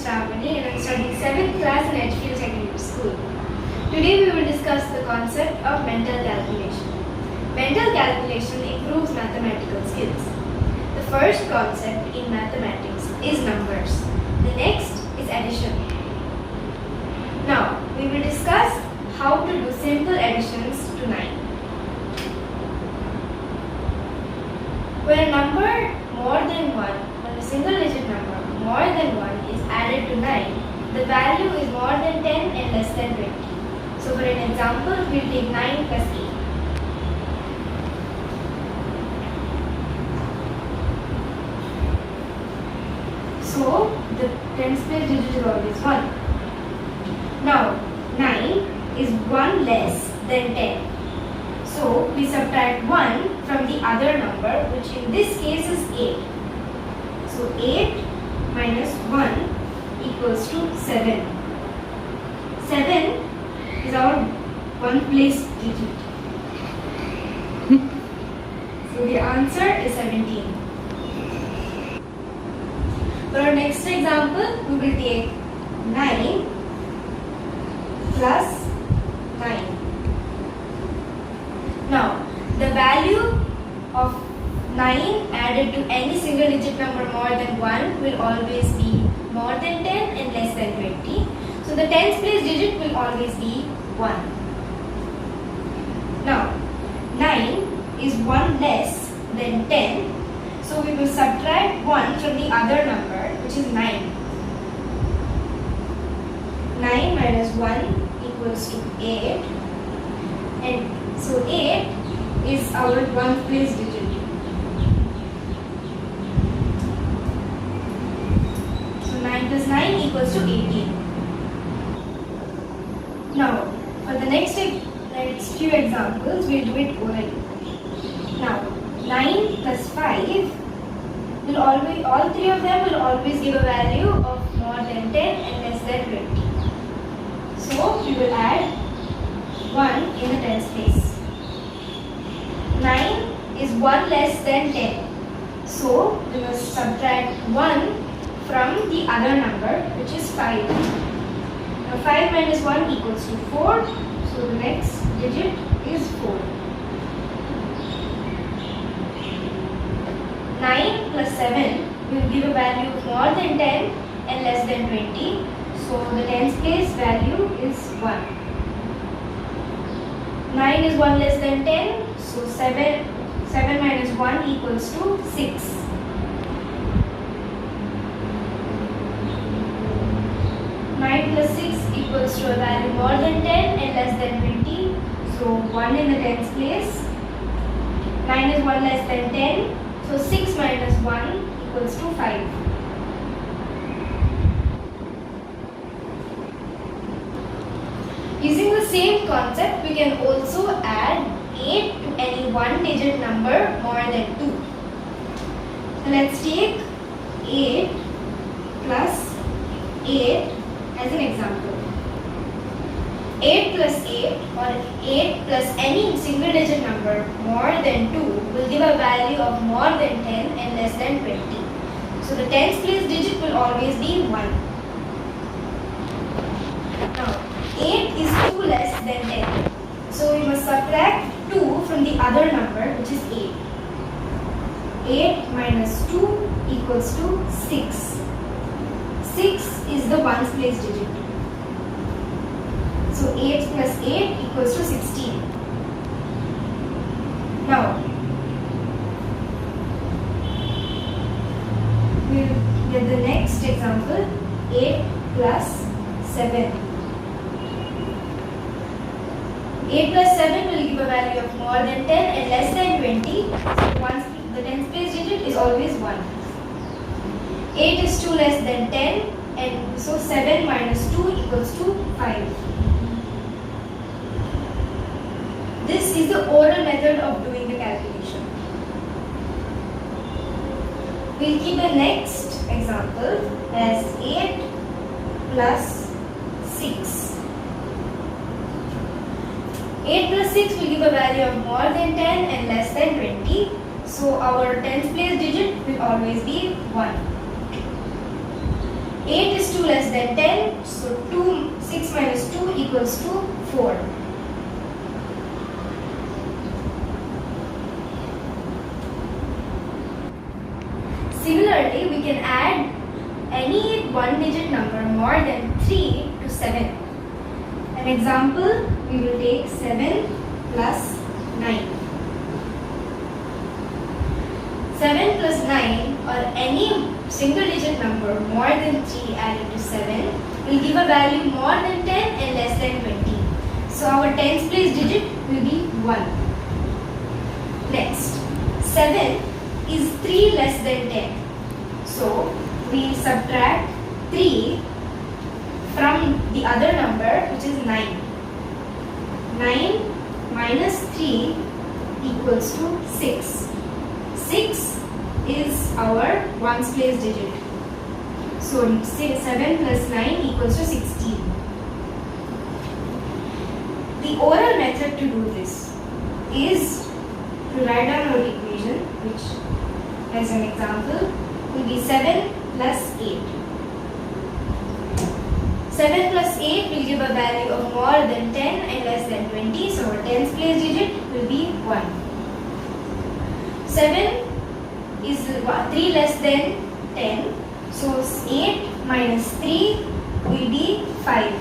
Shravani and I am studying 7th class in Edgefield Secondary School. Today we will discuss the concept of mental calculation. Mental calculation improves mathematical skills. The first concept in mathematics is numbers. The next is addition. Now we will discuss how to do simple additions to 9. When a number more than 1, when a single digit number more than 1 is added to 9, the value is more than 10 and less than 20. So for an example, we will take 9 plus 8. So the tens place digit is always 1. Now 9 is 1 less than 10. So we subtract 1 from the other number, which in this case is 8. So 8 minus 1 equals to 7. 7 is our one place digit. So the answer is 17. For our next example, we will take 9 plus 9. Now, the value of 9 added to any single digit number more than 1 will always be more than 10 and less than 20. So, the tens place digit will always be 1. Now, 9 is 1 less than 10. So, we will subtract 1 from the other number, which is 9. 9 minus 1 equals to 8. And so 8 is our one place digit. So 9 plus 9 equals to 18. Now, for the next few examples, we will do it orally. Now, 9 plus 5 will always, all three of them will always give a value of more than 10 and less than 20. So, we will add 1 in the tens place. 9 is 1 less than 10. So, we must subtract 1 from the other number, which is 5. Now, 5 minus 1 equals to 4. So, the next digit is 4. 9 plus 7 will give a value of more than 10 and less than 20. So, the tens place value is 1. 9 is 1 less than 10, so 7 minus 1 equals to 6. 9 plus 6 equals to a value more than 10 and less than 20, so 1 in the tens place. 9 is 1 less than 10, so 6 minus 1 equals to 5. Using the same concept, we can also add 8 to any one digit number more than 2. So let's take 8 plus 8 as an example. 8 plus 8 or 8 plus any single digit number more than 2 will give a value of more than 10 and less than 20. So the tens place digit will always be 1. Now, 8 is 2 less than 10. So we must subtract 2 from the other number, which is 8. 8 minus 2 equals to 6. 6 is the ones place digit. So 8 plus 8 equals to 16. Now, we will get the next example, 8 plus 7. 8 plus 7 will give a value of more than 10 and less than 20. So the tens place digit is always 1. 8 is 2 less than 10, and so 7 minus 2 equals to 5. This is the oral method of doing the calculation. We'll keep the next example as 8 plus 6. 8 plus 6 will give a value of more than 10 and less than 20. So our tens place digit will always be 1. 8 is 2 less than 10, so 6 minus 2 equals to 4. Similarly, we can add any one-digit number more than 3 to 7. An example, we will take 7 plus 9. 7 plus 9 or any single digit number more than 3 added to 7 will give a value more than 10 and less than 20. So our tens place digit will be 1. Next, 7 is 3 less than 10. So we subtract 3 from the other number, which is 9. 9 minus 3 equals to 6. 6 is our ones place digit. So 7 plus 9 equals to 16. The oral method to do this is to write down our equation, which as an example will be 7 plus 8. 7 plus 8 will give a value of more than 10 and less than 20. So our tens place digit will be 1. 7 is 3 less than 10. So 8 minus 3 will be 5.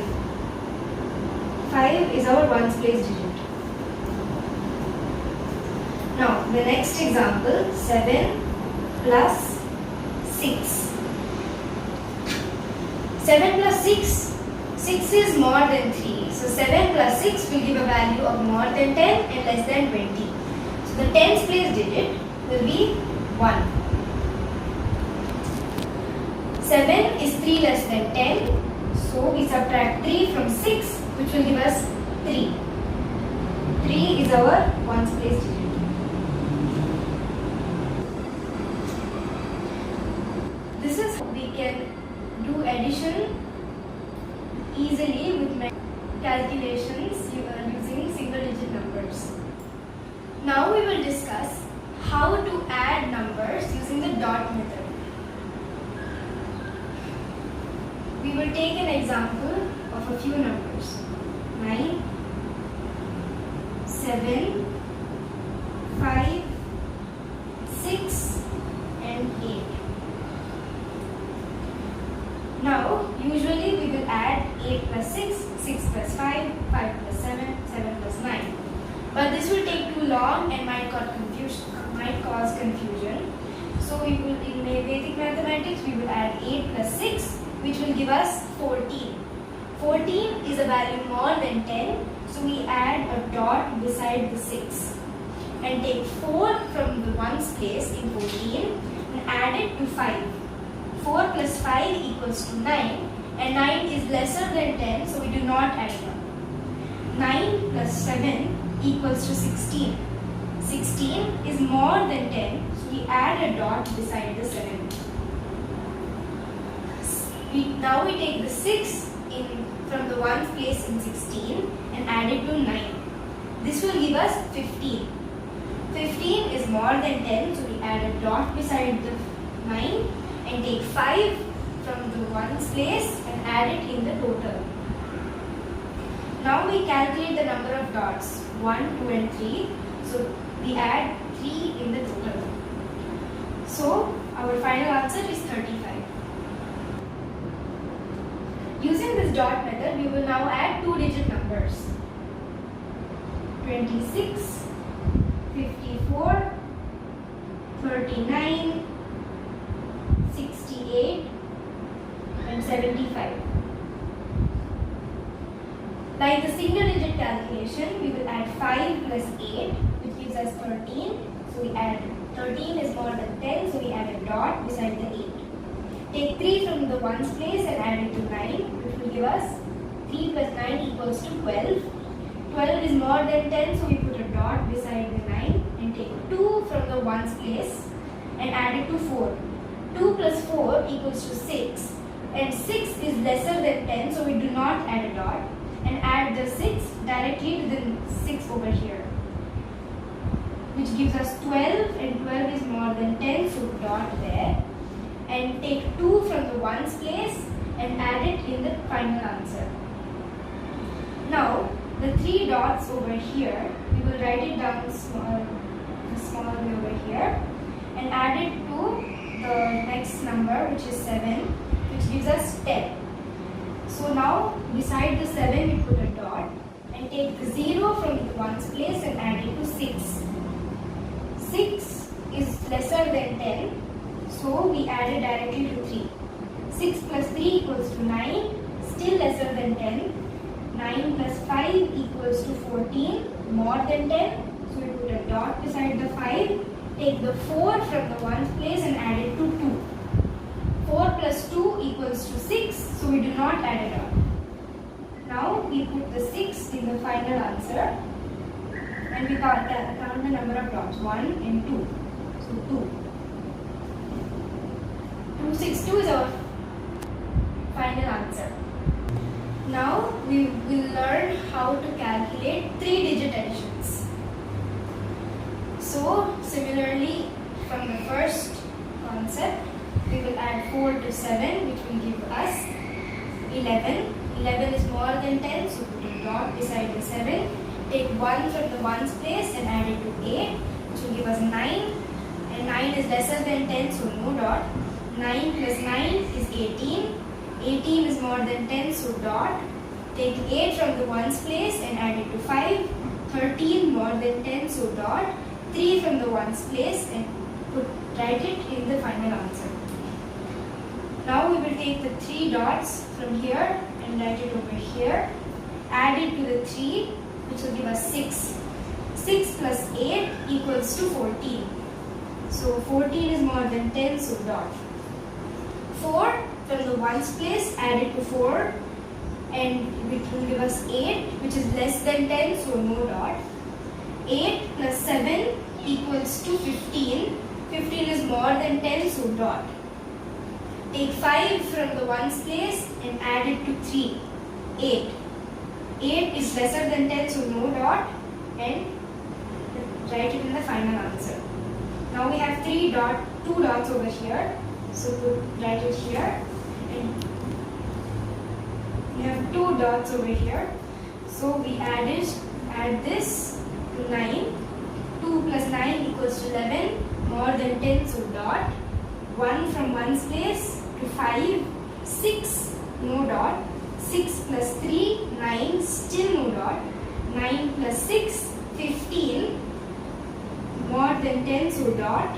5 is our ones place digit. Now the next example, 7 plus 6. 7 plus 6, 6 is more than 3. So 7 plus 6 will give a value of more than 10 and less than 20. So the tens place digit will be 1. 7 is 3 less than 10. So we subtract 3 from 6, which will give us 3. 3 is our ones place digit. This is how we can do addition easily with calculations using single digit numbers. Now we will discuss how to add numbers using the dot method. We will take an example of a few numbers. 9, 7, 5, 6 and 8. Now, usually we will add 8 plus 6, 6 plus 5, 5 plus 7, 7 plus 9. But this will take too long and might cause confusion. So we will, in Vedic mathematics, we will add 8 plus 6, which will give us 14. 14 is a value more than 10, so we add a dot beside the 6. And take 4 from the ones place in 14 and add it to 5. 4 plus 5 equals to 9, and 9 is lesser than 10, so we do not add it up. 9 plus 7 equals to 16. 16 is more than 10, so we add a dot beside the 7. Now we take the 6 from the ones place in 16 and add it to 9. This will give us 15. 15 is more than 10, so we add a dot beside the 9 and take 5 from the ones place and add it in the total. Now we calculate the number of dots, 1, 2 and 3. So we add 3 in the total. So our final answer is 35. Using this dot method, we will now add two-digit numbers. 26, 54, 39, 68 and 75. Like the single digit calculation, we will add 5 plus 8, which gives us 13. So we add 13 is more than 10, so we add a dot beside the 8. Take 3 from the ones place and add it to 9, which will give us 3 plus 9 equals to 12. 12 is more than 10, so we put a dot beside the 9 and take 2 from the ones place and add it to 4. 2 plus 4 equals to 6, and 6 is lesser than 10, so we do not add a dot and add the 6 directly to the 6 over here, which gives us 12, and 12 is more than 10, so dot there, and take 2 from the ones place and add it in the final answer. Now, the 3 dots over here, we will write it down small way over here and add it to the next number, which is 7, which gives us 10. So now, beside the 7, we put a dot and take the 0 from the ones place and add it to 6. 6 is lesser than 10, so we add it directly to 3. 6 plus 3 equals to 9, still lesser than 10. 9 plus 5 equals to 14, more than 10, so we put a dot beside the 5. Take the 4 from the ones place and add it to 2. 4 plus 2 equals to 6, so we do not add a dot. Now we put the 6 in the final answer and we count the number of dots, 1 and 2. So 2. 262 is our final answer. Now we will learn how to calculate 3-digit additions. So similarly, from the first concept, we will add 4 to 7, which will give us 11. 11 is more than 10, so put a dot beside the 7. Take 1 from the ones place and add it to 8, which will give us 9. And 9 is lesser than 10, so no dot. 9 plus 9 is 18. 18 is more than 10, so dot. Take 8 from the ones place and add it to 5. 13 more than 10, so dot. 3 from the ones place and write it in the final answer. Now we will take the 3 dots from here and write it over here. Add it to the 3, which will give us 6. 6 plus 8 equals to 14. So 14 is more than 10, so dot. 4 from the ones place, add it to 4 and it will give us 8, which is less than 10, so no dot. 8 plus 7 equals to 15. 15 is more than 10, so dot. Take 5 from the ones place and add it to 3. 8. 8 is lesser than 10, so no dot, and write it in the final answer. Now we have 2 dots over here, so write it here. And we have 2 dots over here, so we add this to 9. 2 plus 9 equals to 11, more than 10, so dot. 1 from ones place to 5, 6, no dot. 6 plus 3, 9, still no dot. 9 plus 6, 15, more than 10, so dot.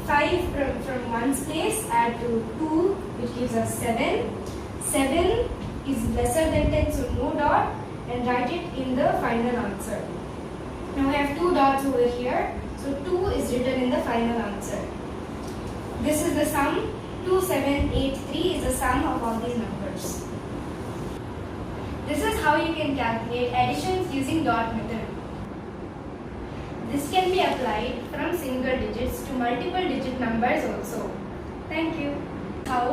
5 from ones place, add to 2, which gives us 7. 7 is lesser than 10, so no dot, and write it in the final answer. Now we have 2 dots over here, so 2 is written in the final answer. This is the sum. 2783 is the sum of all these numbers. This is how you can calculate additions using dot method. This can be applied from single digits to multiple digit numbers also. Thank you. How